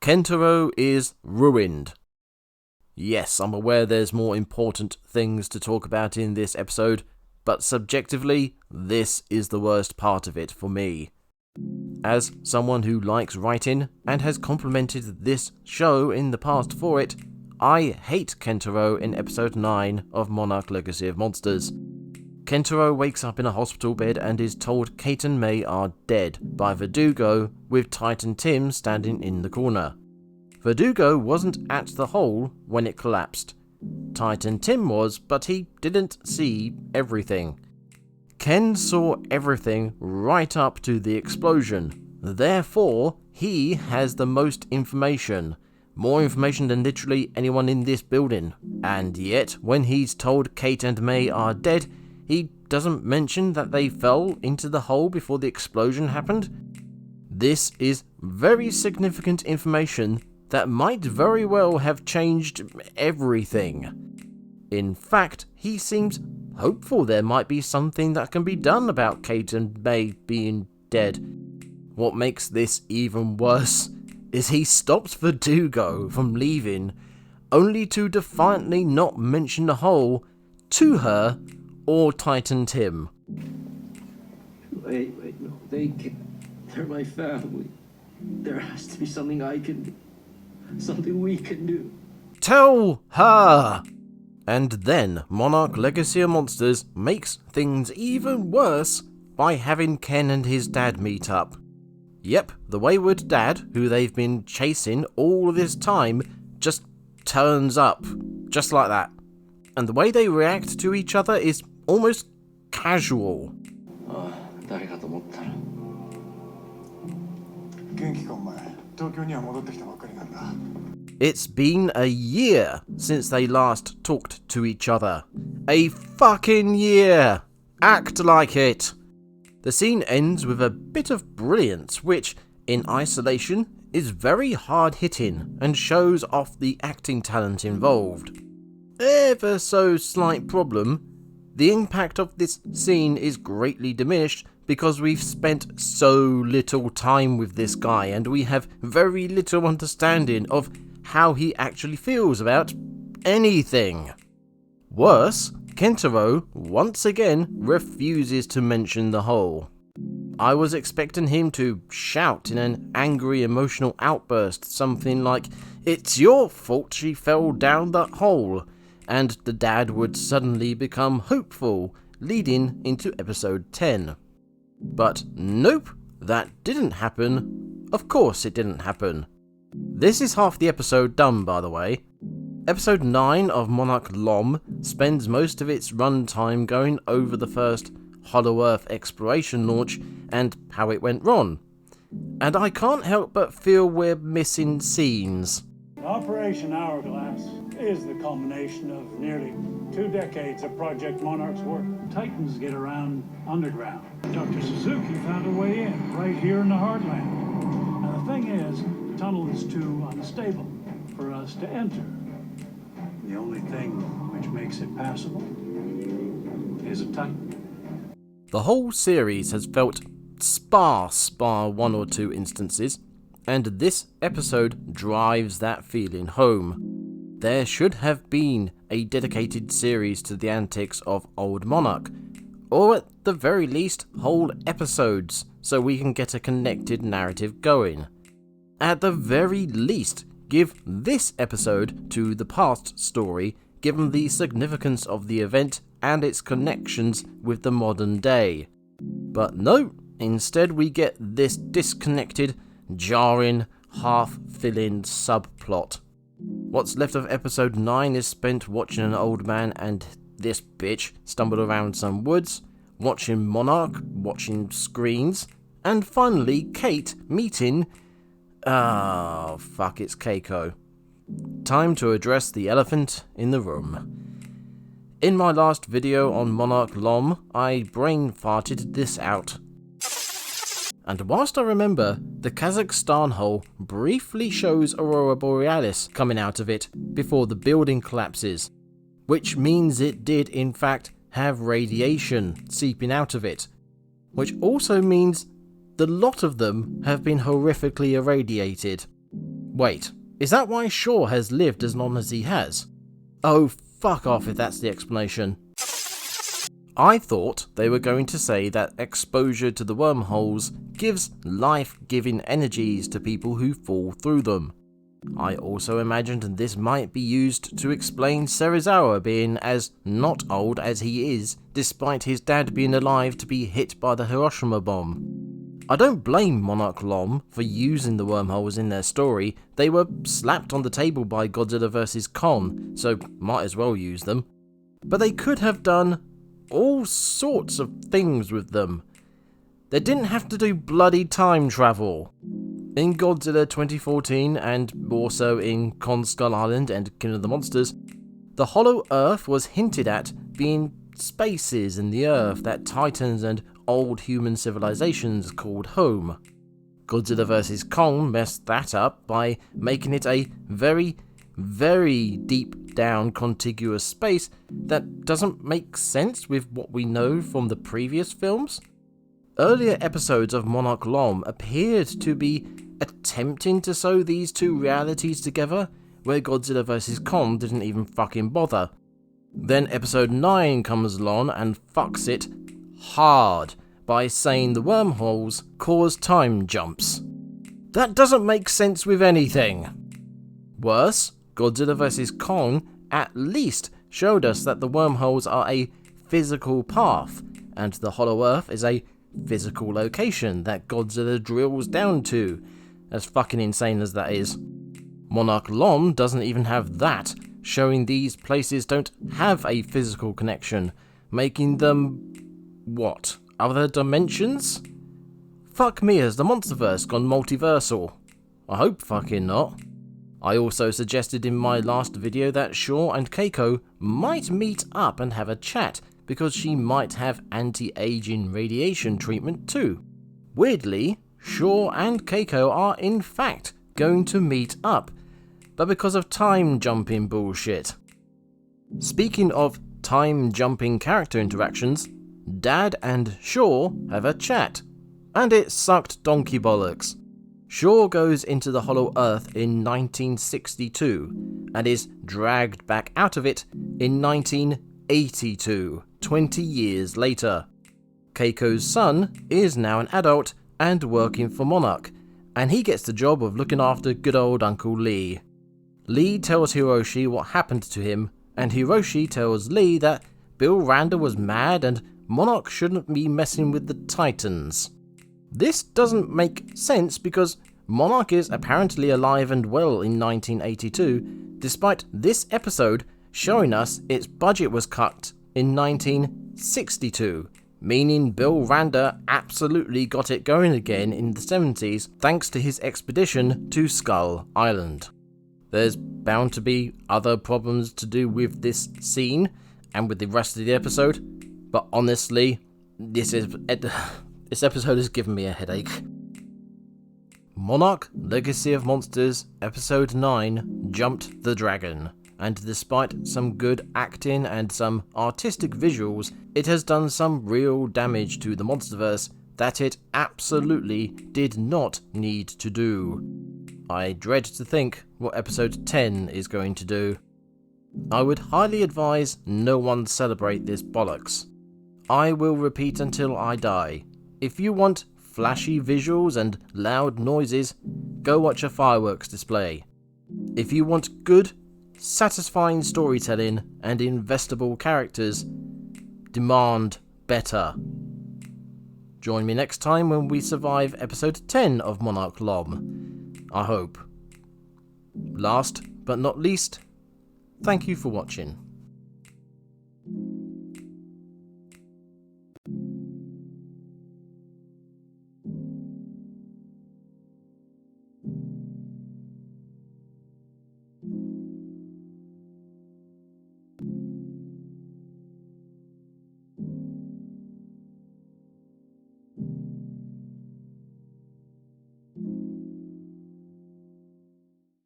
Kentaro is ruined. Yes, I'm aware there's more important things to talk about in this episode, but subjectively, this is the worst part of it for me. As someone who likes writing and has complimented this show in the past for it, I hate Kentaro in episode 9 of Monarch Legacy of Monsters. Kentaro wakes up in a hospital bed and is told Kate and May are dead by Verdugo, with Titan Tim standing in the corner. Verdugo wasn't at the hole when it collapsed. Titan Tim was, but he didn't see everything. Ken saw everything right up to the explosion. Therefore, he has the most information. More information than literally anyone in this building. And yet, when he's told Kate and May are dead, he doesn't mention that they fell into the hole before the explosion happened. This is very significant information that might very well have changed everything. In fact, he seems hopeful there might be something that can be done about Kate and May being dead. What makes this even worse is he stops Verdugo from leaving, only to defiantly not mention the hole to her or Titan Tim. Wait, no, they can't. They're my family. There has to be something I can do. Something we can do. Tell her! And then Monarch Legacy of Monsters makes things even worse by having Ken and his dad meet up. Yep, the wayward dad, who they've been chasing all this time, just turns up. Just like that. And the way they react to each other is almost casual. It's been a year since they last talked to each other. A fucking year! Act like it! The scene ends with a bit of brilliance, which, in isolation, is very hard-hitting and shows off the acting talent involved. Ever so slight problem, the impact of this scene is greatly diminished because we've spent so little time with this guy and we have very little understanding of how he actually feels about anything. Worse, Kentaro once again refuses to mention the hole. I was expecting him to shout in an angry emotional outburst, something like, "It's your fault she fell down that hole," and the dad would suddenly become hopeful, leading into episode 10. But nope, that didn't happen. Of course it didn't happen. This is half the episode done, by the way. Episode 9 of Monarch LOM spends most of its runtime going over the first Hollow Earth exploration launch and how it went wrong. And I can't help but feel we're missing scenes. Operation Hourglass is the culmination of nearly 2 decades of Project Monarch's work. Titans get around underground. Dr. Suzuki found a way in, right here in the heartland. Now the thing is, the tunnel is too unstable for us to enter. The only thing which makes it passable is a Titan. The whole series has felt sparse bar 1 or 2 instances, and this episode drives that feeling home. There should have been a dedicated series to the antics of Old Monarch, or at the very least whole episodes, so we can get a connected narrative going. At the very least, give this episode to the past story, given the significance of the event and its connections with the modern day. But no, instead we get this disconnected, jarring, half-filling subplot. What's left of episode 9 is spent watching an old man and this bitch stumble around some woods, watching Monarch, watching screens, and finally Kate meeting... it's Keiko. Time to address the elephant in the room. In my last video on Monarch LOM, I brain farted this out. And whilst I remember, the Kazakhstan hole briefly shows Aurora Borealis coming out of it before the building collapses, which means it did in fact have radiation seeping out of it, which also means the lot of them have been horrifically irradiated. Wait, is that why Shaw has lived as long as he has? Oh, fuck off if that's the explanation. I thought they were going to say that exposure to the wormholes gives life-giving energies to people who fall through them. I also imagined this might be used to explain Serizawa being as not old as he is, despite his dad being alive to be hit by the Hiroshima bomb. I don't blame Monarch Lom for using the wormholes in their story. They were slapped on the table by Godzilla vs. Kong, so might as well use them. But they could have done all sorts of things with them. They didn't have to do bloody time travel. In Godzilla 2014, and also in Kong Skull Island and King of the Monsters, the Hollow Earth was hinted at being spaces in the Earth that Titans and old human civilizations called home. Godzilla vs. Kong messed that up by making it a very, very deep down contiguous space that doesn't make sense with what we know from the previous films. Earlier episodes of Monarch Lom appeared to be attempting to sew these two realities together, where Godzilla vs. Kong didn't even fucking bother. Then episode 9 comes along and fucks it hard by saying the wormholes cause time jumps. That doesn't make sense with anything. Worse, Godzilla vs. Kong at least showed us that the wormholes are a physical path, and the Hollow Earth is a physical location that Godzilla drills down to, as fucking insane as that is. Monarch Lom doesn't even have that, showing these places don't have a physical connection, making them, what, other dimensions? Fuck me, has the Monsterverse gone multiversal? I hope fucking not. I also suggested in my last video that Shaw and Keiko might meet up and have a chat, because she might have anti-aging radiation treatment too. Weirdly, Shaw and Keiko are in fact going to meet up, but because of time jumping bullshit. Speaking of time jumping character interactions, Dad and Shaw have a chat, and it sucked donkey bollocks. Shaw goes into the Hollow Earth in 1962 and is dragged back out of it in 1982, 20 years later. Keiko's son is now an adult and working for Monarch, and he gets the job of looking after good old Uncle Lee. Lee tells Hiroshi what happened to him, and Hiroshi tells Lee that Bill Randa was mad and Monarch shouldn't be messing with the Titans. This doesn't make sense because Monarch is apparently alive and well in 1982, despite this episode showing us its budget was cut in 1962, meaning Bill Randa absolutely got it going again in the 70s thanks to his expedition to Skull Island. There's bound to be other problems to do with this scene and with the rest of the episode, but honestly, this episode has given me a headache. Monarch Legacy of Monsters Episode 9 Jumped the Dragon, and despite some good acting and some artistic visuals, it has done some real damage to the Monsterverse that it absolutely did not need to do. I dread to think what Episode 10 is going to do. I would highly advise no one celebrate this bollocks. I will repeat until I die. If you want flashy visuals and loud noises, go watch a fireworks display. If you want good, satisfying storytelling and investable characters, demand better. Join me next time when we survive episode 10 of Monarch Lom. I hope. Last but not least, thank you for watching.